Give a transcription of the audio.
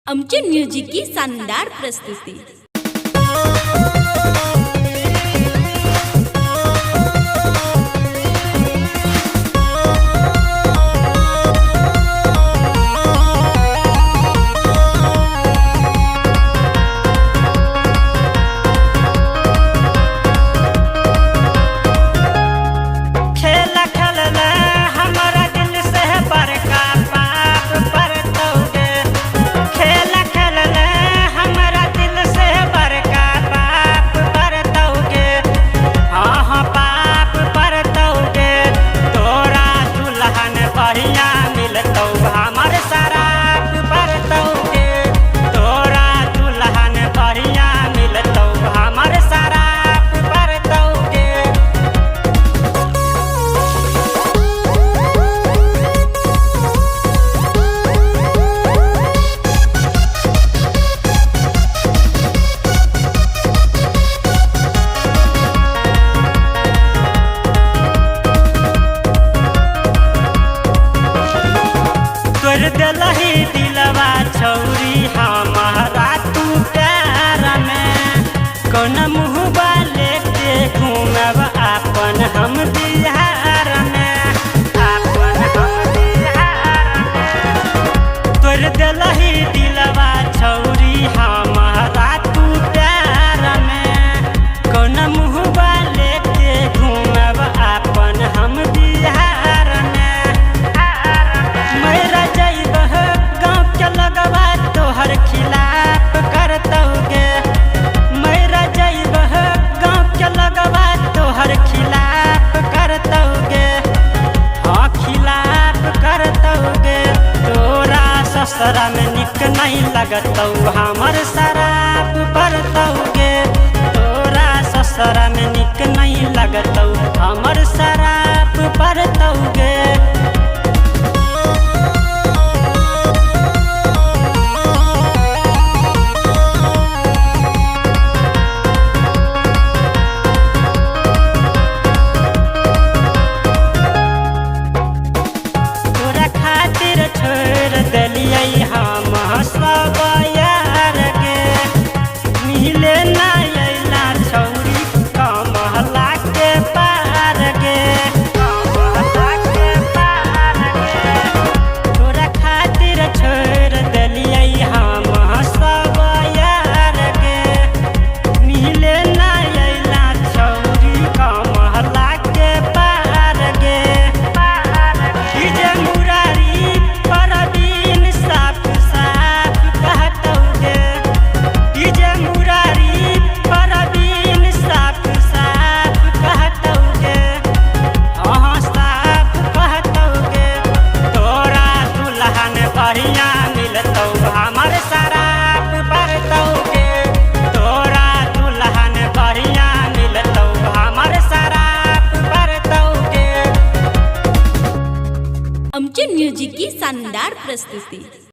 आमचे म्युझिक की शानदार प्रस्तुती। दलही दिलवा छौरी हमारा तू प्यार में कौन मुँहबा लेके घूमब अपन हम बिहार में तोर दलही दिलवा छौरी हमारा तू प्यार में कौन मुँहबा लेके घूमब अपन हम बिहार में तोहर खिलाफ करतौगे मेरा जैब गाँव के लगवा तोहर खिलाफ करतौगे हाँ खिलाफ करतौगे तोरा ससुरा में निक नहीं लगतौ हमर शराब बरतौगे तोरा ससुरा में निक नहीं लगतौ हमर शराब बरतौगे। छोड़ दलिए हम सब यार के मिले ना अला छौरी कमला के पार गे तोरा खातिर छोड़ दलिए हम सब यार के मिले ना अला छौरी कमला के पार गे बढ़िया मिलतौ हमर शराब बरतौगे तोरा दुल्हन बढ़िया मिलतौ हमर शराब बरतौगे। आमचे म्युझिक की शानदार प्रस्तुती।